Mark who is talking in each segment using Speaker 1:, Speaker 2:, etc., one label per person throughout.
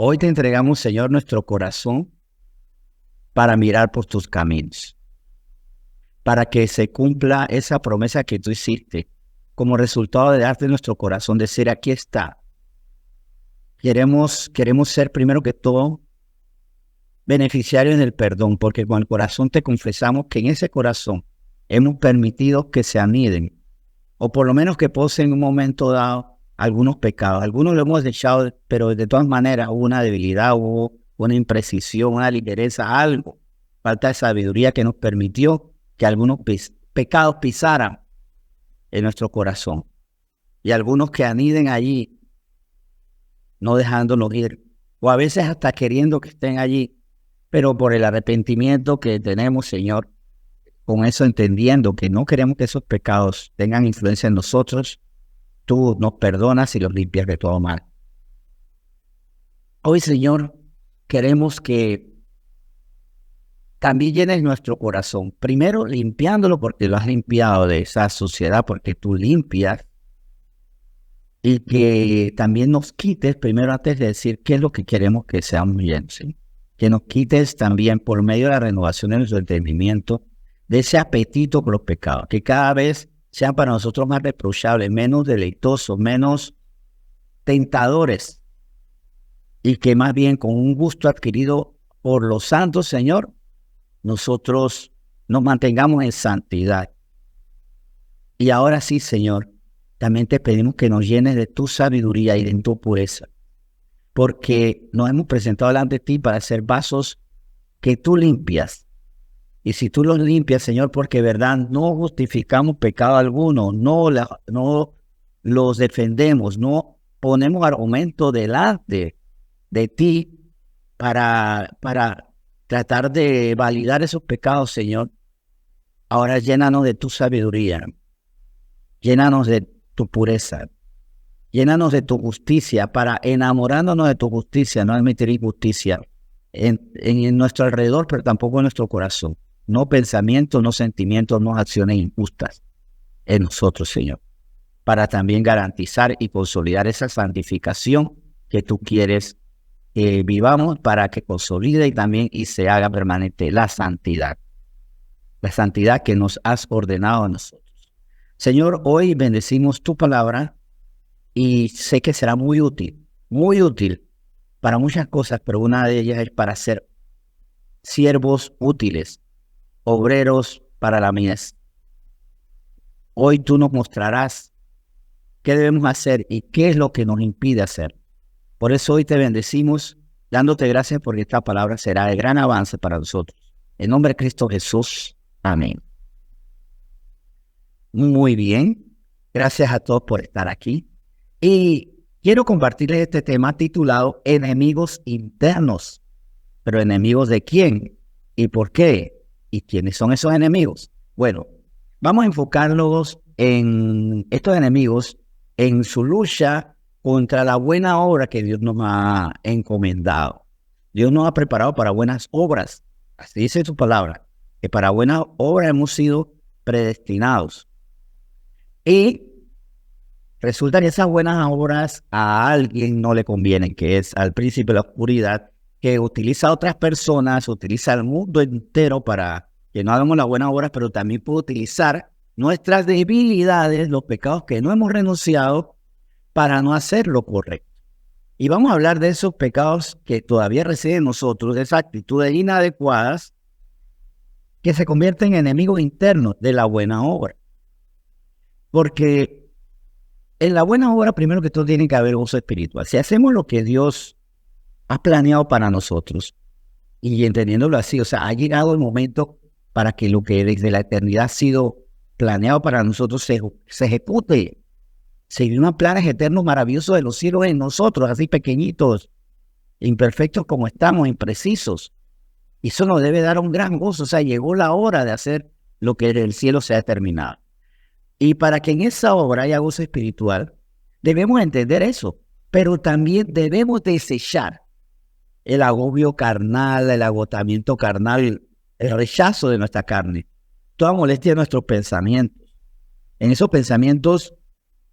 Speaker 1: Hoy te entregamos, Señor, nuestro corazón para mirar por tus caminos, para que se cumpla esa promesa que tú hiciste, como resultado de darte nuestro corazón, decir, aquí está. Queremos ser primero que todo beneficiarios del perdón, porque con el corazón te confesamos que en ese corazón hemos permitido que se aniden, o por lo menos que posen en un momento dado algunos pecados. Algunos lo hemos dejado, pero de todas maneras hubo una debilidad, hubo una imprecisión, una ligereza, algo, falta de sabiduría que nos permitió que algunos pecados pisaran en nuestro corazón. Y algunos que aniden allí, no dejándonos ir, o a veces hasta queriendo que estén allí, pero por el arrepentimiento que tenemos, Señor, con eso entendiendo que no queremos que esos pecados tengan influencia en nosotros, tú nos perdonas y los limpias de todo mal. Hoy, Señor, queremos que también llenes nuestro corazón, primero limpiándolo porque lo has limpiado de esa suciedad, porque tú limpias, y que también nos quites, primero antes de decir qué es lo que queremos que seamos bien, ¿sí? Que nos quites también por medio de la renovación de nuestro entendimiento, de ese apetito por los pecados, que cada vez sean para nosotros más reprochables, menos deleitosos, menos tentadores, y que más bien con un gusto adquirido por los santos, Señor, nosotros nos mantengamos en santidad. Y ahora sí, Señor, también te pedimos que nos llenes de tu sabiduría y de tu pureza, porque nos hemos presentado delante de ti para ser vasos que tú limpias. Y si tú los limpias, Señor, porque verdad no justificamos pecado alguno, no los defendemos, no ponemos argumento delante de ti para tratar de validar esos pecados, Señor. Ahora llénanos de tu sabiduría, llénanos de tu pureza, llénanos de tu justicia, para enamorándonos de tu justicia, no admitir injusticia en nuestro alrededor, pero tampoco en nuestro corazón. No pensamientos, no sentimientos, no acciones injustas en nosotros, Señor, para también garantizar y consolidar esa santificación que tú quieres que vivamos, para que consolide y se haga permanente la santidad que nos has ordenado a nosotros. Señor, hoy bendecimos tu palabra y sé que será muy útil para muchas cosas, pero una de ellas es para ser siervos útiles, obreros para la mies. Hoy tú nos mostrarás qué debemos hacer y qué es lo que nos impide hacer. Por eso hoy te bendecimos, dándote gracias porque esta palabra será de gran avance para nosotros. En nombre de Cristo Jesús. Amén. Muy bien. Gracias a todos por estar aquí. Y quiero compartirles este tema titulado Enemigos internos. ¿Pero enemigos de quién? ¿Y por qué? ¿Y quiénes son esos enemigos? Bueno, vamos a enfocarnos en estos enemigos, en su lucha contra la buena obra que Dios nos ha encomendado. Dios nos ha preparado para buenas obras. Así dice su palabra, que para buenas obras hemos sido predestinados. Y resulta que esas buenas obras a alguien no le convienen, que es al príncipe de la oscuridad, que utiliza a otras personas, utiliza al mundo entero para que no hagamos las buenas obras, pero también puede utilizar nuestras debilidades, los pecados que no hemos renunciado, para no hacer lo correcto. Y vamos a hablar de esos pecados que todavía residen en nosotros, de esas actitudes inadecuadas que se convierten en enemigos internos de la buena obra. Porque en la buena obra, primero que todo, tiene que haber gozo espiritual. Si hacemos lo que Dios ha planeado para nosotros, y entendiéndolo así, o sea, ha llegado el momento para que lo que desde la eternidad ha sido planeado para nosotros se ejecute. Se vivan planes eternos maravillosos de los cielos en nosotros, así pequeñitos, imperfectos como estamos, imprecisos. Y eso nos debe dar un gran gozo. O sea, llegó la hora de hacer lo que en el cielo se ha determinado. Y para que en esa obra haya gozo espiritual, debemos entender eso. Pero también debemos desechar el agobio carnal, el agotamiento carnal, el rechazo de nuestra carne, toda molestia de nuestros pensamientos. En esos pensamientos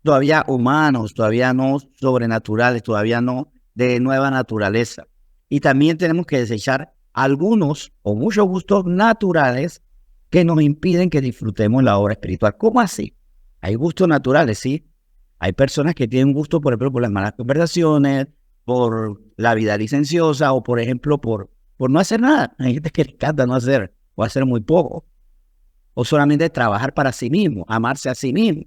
Speaker 1: todavía humanos, todavía no sobrenaturales, todavía no de nueva naturaleza. Y también tenemos que desechar algunos o muchos gustos naturales que nos impiden que disfrutemos la obra espiritual. ¿Cómo así? Hay gustos naturales, sí. Hay personas que tienen gusto, por ejemplo, por las malas conversaciones, por la vida licenciosa o, por ejemplo, por no hacer nada. Hay gente que le encanta no hacer o hacer muy poco. O solamente trabajar para sí mismo, amarse a sí mismo.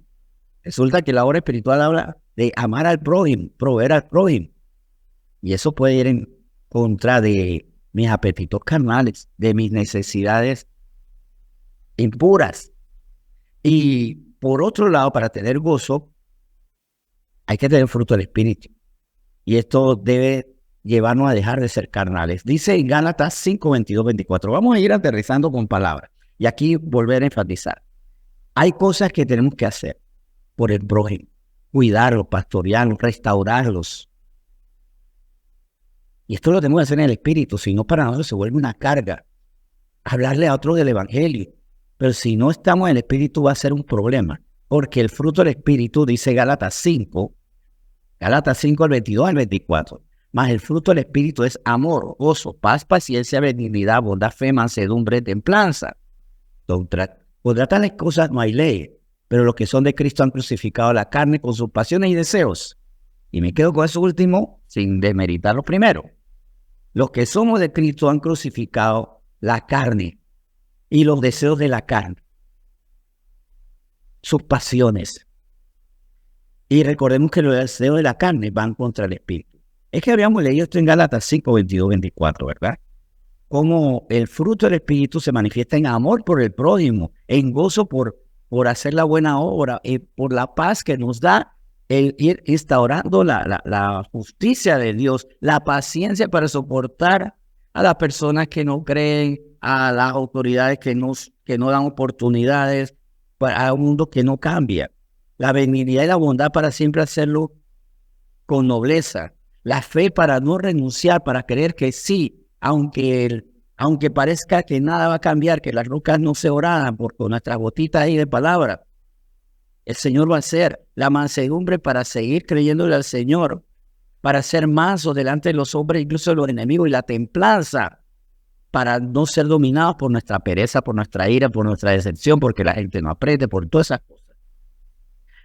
Speaker 1: Resulta que la obra espiritual habla de amar al prójimo, proveer al prójimo. Y eso puede ir en contra de mis apetitos carnales, de mis necesidades impuras. Y por otro lado, para tener gozo, hay que tener fruto del Espíritu. Y esto debe llevarnos a dejar de ser carnales. Dice en Gálatas 5, 22, 24. Vamos a ir aterrizando con palabras. Y aquí volver a enfatizar. Hay cosas que tenemos que hacer por el prójimo. Cuidarlos, pastorearlos, restaurarlos. Y esto lo tenemos que hacer en el Espíritu. Si no, para nosotros se vuelve una carga. Hablarle a otros del Evangelio. Pero si no estamos en el Espíritu va a ser un problema. Porque el fruto del Espíritu, dice Gálatas 5, al 22 al 24. Mas el fruto del Espíritu es amor, gozo, paz, paciencia, benignidad, bondad, fe, mansedumbre, templanza. Contra tales cosas no hay ley, pero los que son de Cristo han crucificado la carne con sus pasiones y deseos. Y me quedo con eso último sin desmeritar lo primero. Los que somos de Cristo han crucificado la carne y los deseos de la carne, sus pasiones. Y recordemos que los deseos de la carne van contra el Espíritu. Es que habíamos leído esto en Gálatas 5, 22, 24, ¿verdad? Cómo el fruto del Espíritu se manifiesta en amor por el prójimo, en gozo por hacer la buena obra, por la paz que nos da el ir instaurando la justicia de Dios, la paciencia para soportar a las personas que no creen, a las autoridades que no dan oportunidades, a un mundo que no cambia. La benignidad y la bondad para siempre hacerlo con nobleza. La fe para no renunciar, para creer que sí, aunque parezca que nada va a cambiar, que las rocas no se oradan con nuestras gotitas ahí de palabra, el Señor va a hacer. La mansedumbre para seguir creyéndole al Señor, para ser mansos delante de los hombres, incluso de los enemigos, y la templanza para no ser dominados por nuestra pereza, por nuestra ira, por nuestra decepción, porque la gente no apriete, por todas esas cosas.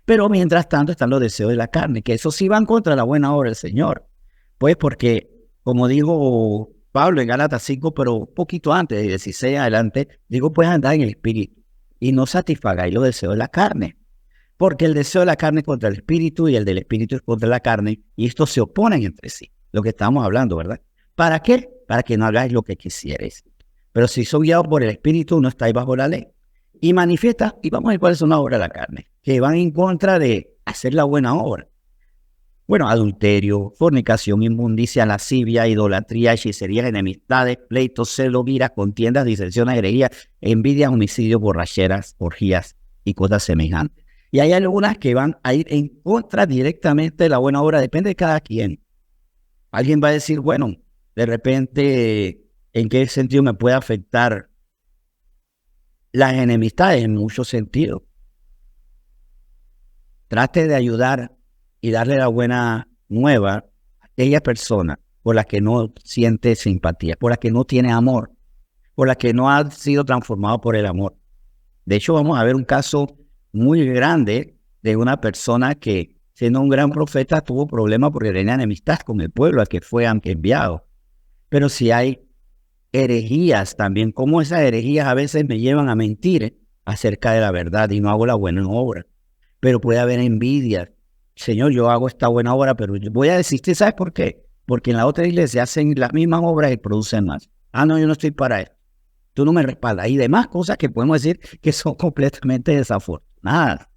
Speaker 1: Pero mientras tanto están los deseos de la carne, que eso sí van contra la buena obra del Señor. Pues porque, como dijo Pablo en Gálatas 5, pero un poquito antes, de 16 adelante, digo, pues andad en el Espíritu y no satisfagáis los deseos de la carne. Porque el deseo de la carne es contra el Espíritu y el del Espíritu es contra la carne, y estos se oponen entre sí, lo que estamos hablando, ¿verdad? ¿Para qué? Para que no hagáis lo que quisierais. Pero si sois guiados por el Espíritu, no estáis bajo la ley. Y manifiesta, y vamos a ver cuáles son las obras de la carne, que van en contra de hacer la buena obra. Bueno, adulterio, fornicación, inmundicia, lascivia, idolatría, hechicerías, enemistades, pleitos, celos, viras, contiendas, disensiones, herejías, envidias, homicidios, borracheras, orgías y cosas semejantes. Y hay algunas que van a ir en contra directamente de la buena obra, depende de cada quien. Alguien va a decir, bueno, de repente, ¿en qué sentido me puede afectar las enemistades? En muchos sentidos. Trate de ayudar y darle la buena nueva a aquella persona por la que no siente simpatía, por la que no tiene amor, por la que no ha sido transformado por el amor. De hecho, vamos a ver un caso muy grande de una persona que, siendo un gran profeta, tuvo problemas porque tenía enemistad con el pueblo al que fue enviado. Pero si hay herejías también, como esas herejías a veces me llevan a mentir acerca de la verdad y no hago la buena obra. Pero puede haber envidia. Señor, yo hago esta buena obra, pero yo voy a decirte, ¿sabes por qué? Porque en la otra iglesia hacen las mismas obras y producen más. Ah, no, yo no estoy para esto. Tú no me respaldas. Y demás cosas que podemos decir que son completamente desafortunadas.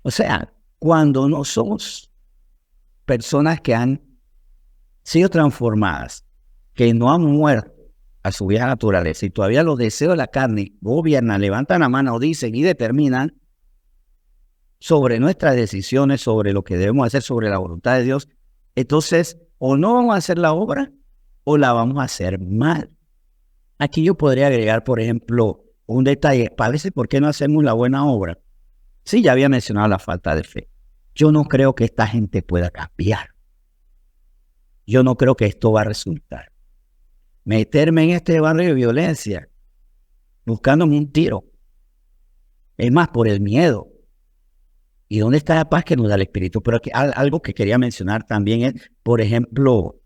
Speaker 1: O sea, cuando no somos personas que han sido transformadas, que no han muerto a su vieja naturaleza y todavía los deseos de la carne gobiernan, levantan la mano, dicen y determinan sobre nuestras decisiones, sobre lo que debemos hacer, sobre la voluntad de Dios, entonces o no vamos a hacer la obra o la vamos a hacer mal. Aquí yo podría agregar, por ejemplo, un detalle. A veces, ¿por qué no hacemos la buena obra? Sí, ya había mencionado la falta de fe. Yo no creo que esta gente pueda cambiar. yo no creo que esto va a resultar. Meterme en este barrio de violencia, buscándome un tiro. Es más, por el miedo. ¿Y dónde está la paz que nos da el Espíritu? Pero algo que quería mencionar también es, por ejemplo,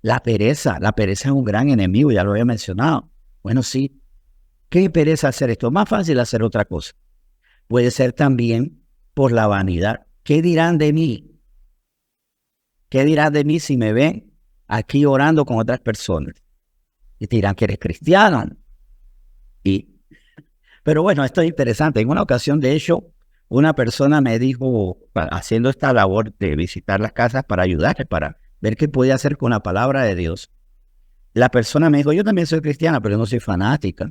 Speaker 1: la pereza. La pereza es un gran enemigo, ya lo había mencionado. Bueno, sí. ¿Qué pereza hacer esto? Es más fácil hacer otra cosa. Puede ser también por la vanidad. ¿Qué dirán de mí? ¿Qué dirán de mí si me ven aquí orando con otras personas? Y te dirán que eres cristiano. Pero bueno, esto es interesante. En una ocasión, de hecho, una persona me dijo, haciendo esta labor de visitar las casas para ayudarle, para ver qué podía hacer con la palabra de Dios. La persona me dijo, yo también soy cristiana, pero no soy fanática.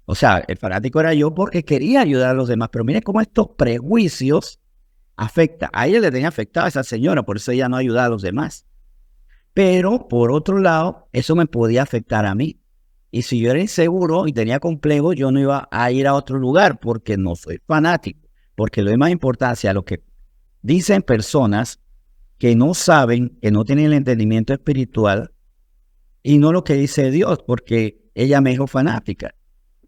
Speaker 1: O sea, el fanático era yo porque quería ayudar a los demás. Pero mire cómo estos prejuicios afectan. A ella le tenía afectado a esa señora, por eso ella no ayudaba a los demás. Pero, por otro lado, eso me podía afectar a mí. Y si yo era inseguro y tenía complejo, yo no iba a ir a otro lugar porque no soy fanático. Porque le doy más importancia a lo que dicen personas que no saben, que no tienen el entendimiento espiritual, y no lo que dice Dios, porque ella me dijo fanática.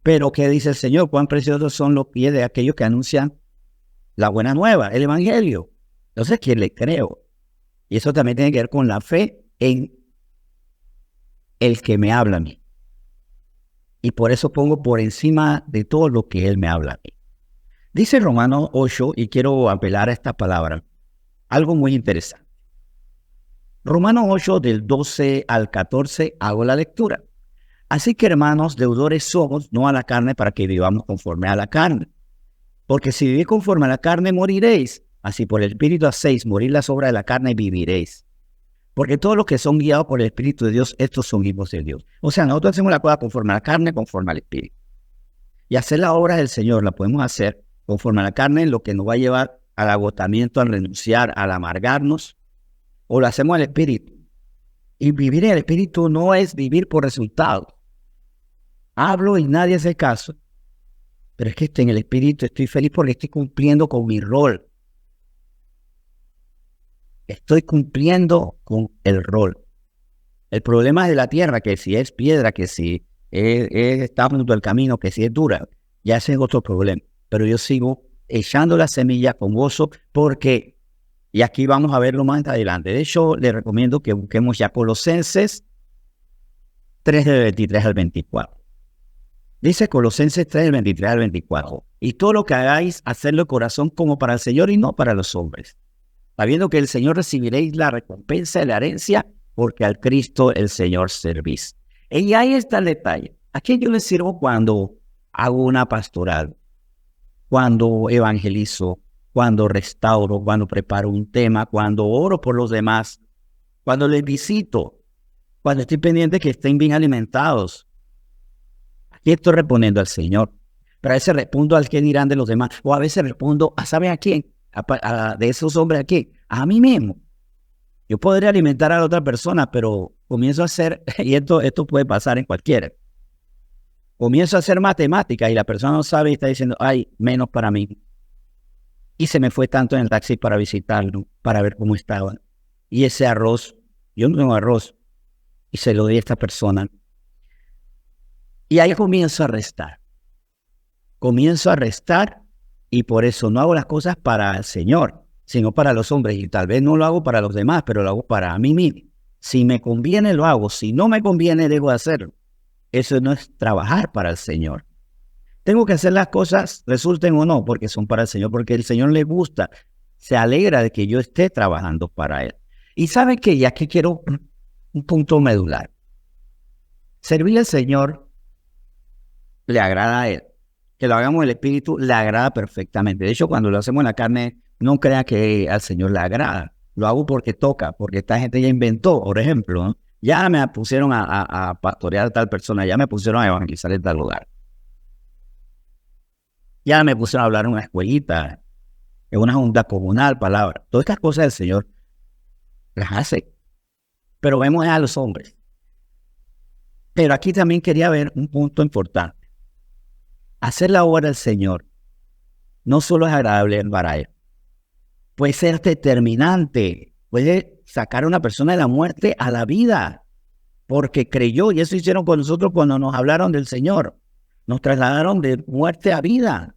Speaker 1: Pero ¿qué dice el Señor? Cuán preciosos son los pies de aquellos que anuncian la buena nueva, el evangelio. Entonces, ¿quién le creo? Y eso también tiene que ver con la fe en el que me habla a mí. Y por eso pongo por encima de todo lo que Él me habla a mí. Dice Romanos 8, y quiero apelar a esta palabra, algo muy interesante. Romanos 8, del 12 al 14, hago la lectura. Así que, hermanos, deudores somos, no a la carne, para que vivamos conforme a la carne. Porque si vivís conforme a la carne, moriréis. Así por el Espíritu hacéis morir las obras de la carne y viviréis. Porque todos los que son guiados por el Espíritu de Dios, estos son hijos de Dios. O sea, nosotros hacemos la cosa conforme a la carne, conforme al Espíritu. Y hacer la obra del Señor la podemos hacer conforme a la carne, lo que nos va a llevar al agotamiento, al renunciar, al amargarnos, o lo hacemos al Espíritu. Y vivir en el Espíritu no es vivir por resultados. Hablo y nadie hace caso, pero es que estoy en el Espíritu, estoy feliz porque estoy cumpliendo con mi rol. Estoy cumpliendo con el rol. El problema de la tierra, que si es piedra, que si está junto al camino, que si es dura, ya ese es otro problema. Pero yo sigo echando la semilla con gozo porque, y aquí vamos a verlo más adelante. De hecho, le recomiendo que busquemos ya Colosenses 3 del 23 al 24. Dice Colosenses 3 del 23 al 24. Y todo lo que hagáis, hacedlo de corazón como para el Señor y no para los hombres, sabiendo que el Señor recibiréis la recompensa de la herencia, porque al Cristo el Señor servís. Y ahí está el detalle. ¿A qué yo le sirvo cuando hago una pastoral? Cuando evangelizo, cuando restauro, cuando preparo un tema, cuando oro por los demás, cuando les visito, cuando estoy pendiente que estén bien alimentados. Aquí estoy respondiendo al Señor. Pero a veces respondo al que dirán de los demás. O a veces respondo a ¿saben a quién? De esos hombres aquí, a mí mismo. Yo podría alimentar a la otra persona, pero comienzo a hacer, y esto puede pasar en cualquiera, comienzo a hacer matemáticas y la persona no sabe y está diciendo, ay, menos para mí. Y se me fue tanto en el taxi para visitarlo, para ver cómo estaba. Y ese arroz, yo no tengo arroz, y se lo di a esta persona. Y ahí comienzo a restar. Y por eso no hago las cosas para el Señor, sino para los hombres. Y tal vez no lo hago para los demás, pero lo hago para mí mismo. Si me conviene, lo hago. Si no me conviene, debo hacerlo. Eso no es trabajar para el Señor. Tengo que hacer las cosas, resulten o no, porque son para el Señor, porque el Señor le gusta, se alegra de que yo esté trabajando para Él. Y ¿saben qué? Y aquí quiero un punto medular. Servir al Señor le agrada a Él. Que lo hagamos en el Espíritu le agrada perfectamente. De hecho, cuando lo hacemos en la carne, no crea que al Señor le agrada. Lo hago porque toca, porque esta gente ya inventó, por ejemplo, ¿no? Ya me pusieron a pastorear a tal persona, ya me pusieron a evangelizar en tal lugar. Ya me pusieron a hablar en una escuelita, en una junta comunal, palabra. Todas estas cosas el Señor las hace. Pero vemos a los hombres. Pero aquí también quería ver un punto importante. Hacer la obra del Señor no solo es agradable para Él, puede ser determinante, puede sacar a una persona de la muerte a la vida, porque creyó, y eso hicieron con nosotros cuando nos hablaron del Señor. Nos trasladaron de muerte a vida.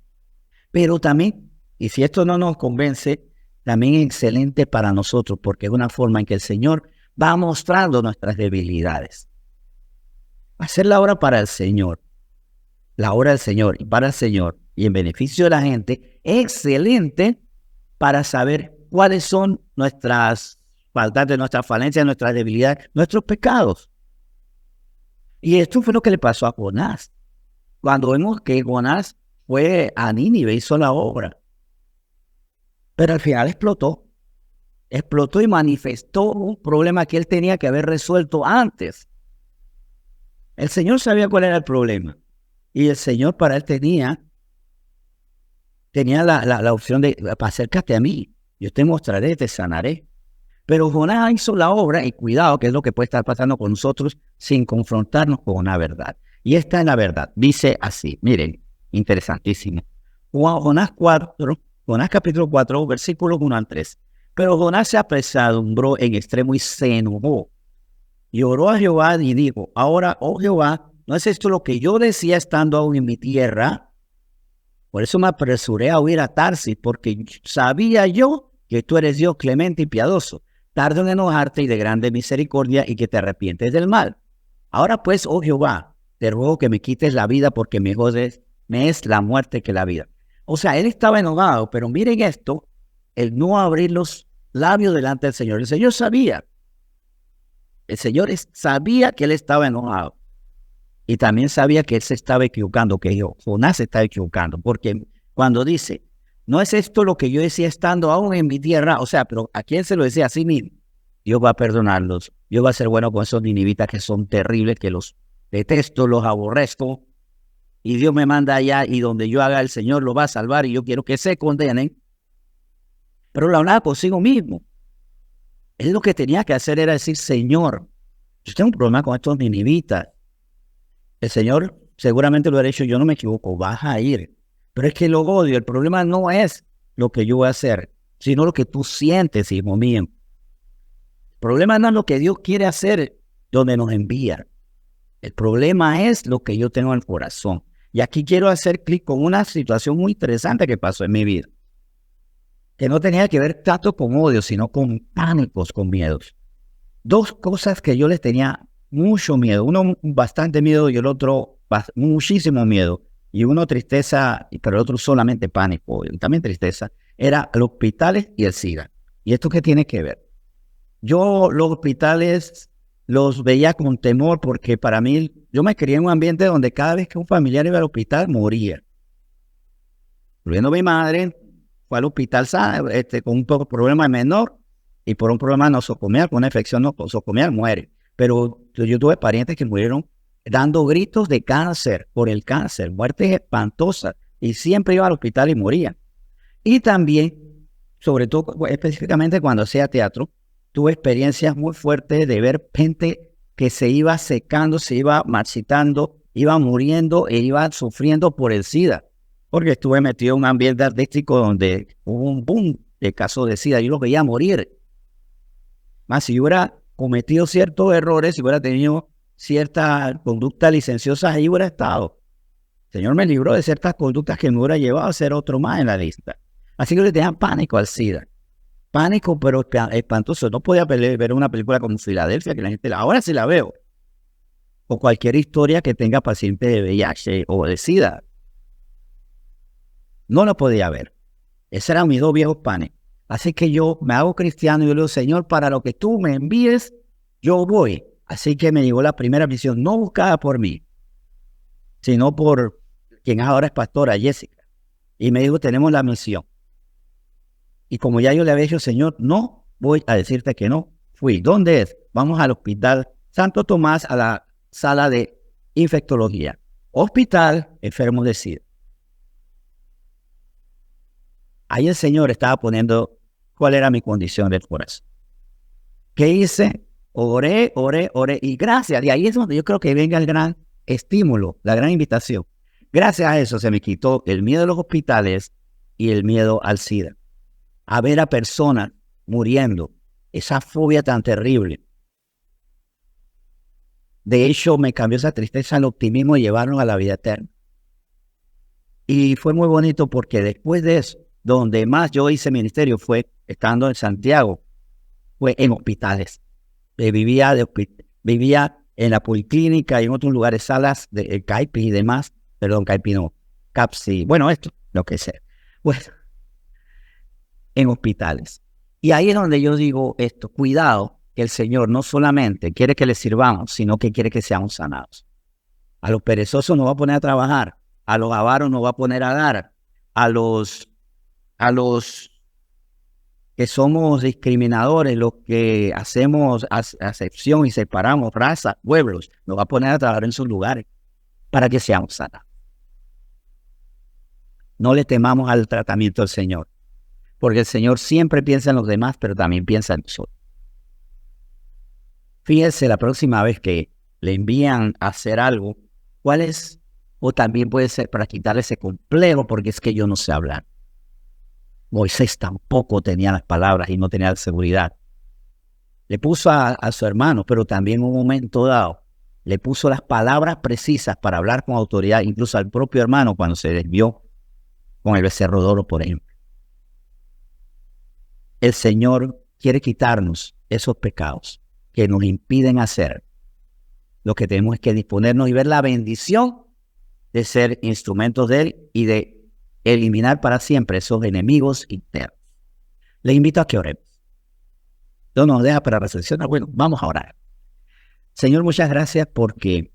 Speaker 1: Pero también, y si esto no nos convence, también es excelente para nosotros, porque es una forma en que el Señor va mostrando nuestras debilidades. Hacer la obra para el Señor, la obra del Señor y para el Señor, y en beneficio de la gente, es excelente para saber cuáles son nuestras faltas, nuestras falencias, nuestras debilidades, nuestros pecados. Y esto fue lo que le pasó a Jonás. Cuando vemos que Jonás fue a Nínive, hizo la obra, pero al final explotó y manifestó un problema que él tenía que haber resuelto antes. El Señor sabía cuál era el problema, y el Señor para él tenía la opción de: acércate a mí, yo te mostraré, te sanaré. Pero Jonás hizo la obra, y cuidado, que es lo que puede estar pasando con nosotros sin confrontarnos con una verdad. Y esta es la verdad. Dice así, miren, interesantísimo. Jonás capítulo 4, versículos 1 al 3. Pero Jonás se apesadumbró en extremo y se enojó. Y oró a Jehová y dijo: ahora, oh Jehová, ¿no es esto lo que yo decía estando aún en mi tierra? Por eso me apresuré a huir a Tarsis, porque sabía yo que tú eres Dios clemente y piadoso, tardo en enojarte y de grande misericordia, y que te arrepientes del mal. Ahora pues, oh Jehová, te ruego que me quites la vida, porque mejor me es la muerte que la vida. O sea, él estaba enojado, pero miren esto, el no abrir los labios delante del Señor. El Señor sabía que él estaba enojado. Y también sabía que él se estaba equivocando, que Jonás se estaba equivocando, porque cuando dice: ¿no es esto lo que yo decía estando aún en mi tierra? O sea, pero ¿a quién se lo decía? A sí mismo. Dios va a perdonarlos. Dios va a ser bueno con esos ninivitas que son terribles, que los detesto, los aborrezco. Y Dios me manda allá, y donde yo haga, el Señor lo va a salvar, y yo quiero que se condenen. Pero lo hablaba consigo mismo. Él lo que tenía que hacer era decir: Señor, yo tengo un problema con estos ninivitas. El Señor seguramente lo ha hecho, yo no me equivoco, vas a ir. Pero es que lo odio. El problema no es lo que yo voy a hacer, sino lo que tú sientes, hijo mío. El problema no es lo que Dios quiere hacer donde nos envía. El problema es lo que yo tengo en el corazón. Y aquí quiero hacer clic con una situación muy interesante que pasó en mi vida, que no tenía que ver tanto con odio, sino con pánicos, con miedos. Dos cosas que yo les tenía mucho miedo. Uno bastante miedo y el otro muchísimo miedo. Y uno tristeza, pero el otro solamente pánico. Y también tristeza. Era los hospitales y el SIDA. ¿Y esto qué tiene que ver? Yo los hospitales los veía con temor, porque para mí, yo me crié en un ambiente donde cada vez que un familiar iba al hospital, moría. Incluyendo mi madre, fue al hospital con un problema menor, y por un problema nosocomial, con una infección nosocomial, muere. Pero yo tuve parientes que murieron dando gritos de cáncer, por el cáncer, muertes espantosas, y siempre iba al hospital y morían. Y también, sobre todo, específicamente cuando hacía teatro, tuve experiencias muy fuertes de ver gente que se iba secando, se iba marchitando, iba muriendo e iba sufriendo por el SIDA, porque estuve metido en un ambiente artístico donde hubo un boom de casos de SIDA. Yo los veía morir. Más si yo hubiera cometido ciertos errores, si hubiera tenido cierta conducta licenciosa, ahí hubiera estado. El Señor me libró de ciertas conductas que me hubiera llevado a ser otro más en la lista. Así que le tenía pánico al SIDA. Pánico, pero espantoso. No podía ver una película como Filadelfia, que la gente ahora sí la veo. O cualquier historia que tenga paciente de VIH o de SIDA. No lo podía ver. Esos eran mis dos viejos pánicos. Así que yo me hago cristiano y yo le digo: Señor, para lo que tú me envíes, yo voy. Así que me llegó la primera misión, no buscada por mí, sino por quien ahora es pastora, Jessica. Y me dijo: tenemos la misión. Y como ya yo le había dicho: Señor, no voy a decirte que no, fui. ¿Dónde es? Vamos al hospital Santo Tomás, a la sala de infectología. Hospital enfermo de SIDA. Ahí el Señor estaba poniendo cuál era mi condición del corazón. ¿Qué hice? Oré, y gracias. Y ahí es donde yo creo que venga el gran estímulo, la gran invitación. Gracias a eso se me quitó el miedo a los hospitales y el miedo al SIDA. A ver a personas muriendo esa fobia tan terrible. De hecho, me cambió esa tristeza al optimismo y llevarnos a la vida eterna. Y fue muy bonito porque después de eso, donde más yo hice ministerio fue estando en Santiago, fue en hospitales. Vivía en la policlínica y en otros lugares, salas de CAIPI y demás. Perdón, CAIPI no, CAPSI, bueno, esto, lo que sea. Bueno, en hospitales. Y ahí es donde yo digo esto, cuidado, que el Señor no solamente quiere que le sirvamos, sino que quiere que seamos sanados. A los perezosos nos va a poner a trabajar, a los avaros nos va a poner a dar, a los que somos discriminadores, los que hacemos acepción y separamos razas, pueblos, nos va a poner a trabajar en sus lugares para que seamos sanados. No le temamos al tratamiento del Señor, porque el Señor siempre piensa en los demás, pero también piensa en nosotros. Fíjese la próxima vez que le envían a hacer algo, ¿cuál es? O también puede ser para quitarle ese complejo, porque es que yo no sé hablar. Moisés tampoco tenía las palabras y no tenía la seguridad. Le puso a su hermano, pero también en un momento dado, le puso las palabras precisas para hablar con autoridad, incluso al propio hermano cuando se desvió con el becerro de oro, por ejemplo. El Señor quiere quitarnos esos pecados que nos impiden hacer. Lo que tenemos es que disponernos y ver la bendición de ser instrumentos de Él y de eliminar para siempre esos enemigos internos. Le invito a que oremos. Dios nos deja para reflexionar. Bueno, vamos a orar. Señor, muchas gracias porque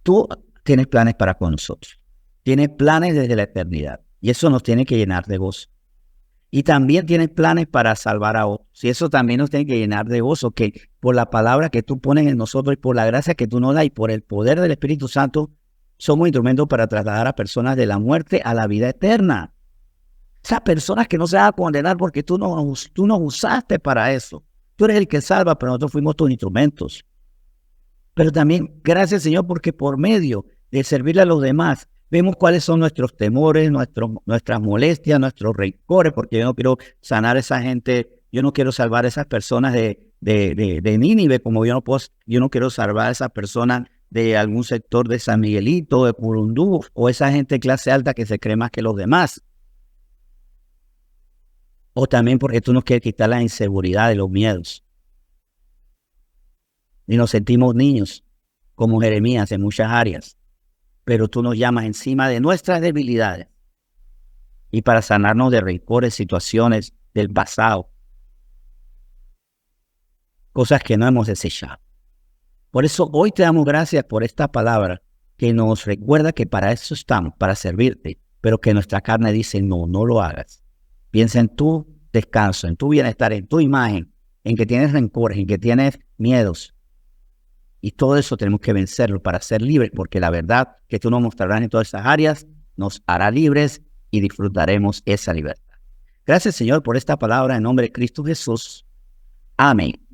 Speaker 1: tú tienes planes para con nosotros. Tienes planes desde la eternidad y eso nos tiene que llenar de gozo. Y también tienes planes para salvar a otros. Y eso también nos tiene que llenar de gozo, que por la palabra que tú pones en nosotros y por la gracia que tú nos das y por el poder del Espíritu Santo, somos instrumentos para trasladar a personas de la muerte a la vida eterna. Esas personas que no se van a condenar porque tú nos usaste para eso. Tú eres el que salva, pero nosotros fuimos tus instrumentos. Pero también, gracias Señor, porque por medio de servirle a los demás, vemos cuáles son nuestros temores, nuestras molestias, nuestros rencores, porque yo no quiero sanar a esa gente, yo no quiero salvar a esas personas de Nínive, como yo no quiero salvar a esas personas de algún sector de San Miguelito, de Curundú, o esa gente de clase alta que se cree más que los demás. O también porque tú nos quieres quitar la inseguridad y los miedos. Y nos sentimos niños, como Jeremías en muchas áreas. Pero tú nos llamas encima de nuestras debilidades y para sanarnos de rencores, situaciones del pasado, cosas que no hemos desechado. Por eso hoy te damos gracias por esta palabra que nos recuerda que para eso estamos, para servirte, pero que nuestra carne dice no, no lo hagas. Piensa en tu descanso, en tu bienestar, en tu imagen, en que tienes rencores, en que tienes miedos. Y todo eso tenemos que vencerlo para ser libres, porque la verdad que tú nos mostrarás en todas esas áreas nos hará libres y disfrutaremos esa libertad. Gracias, Señor, por esta palabra en nombre de Cristo Jesús. Amén.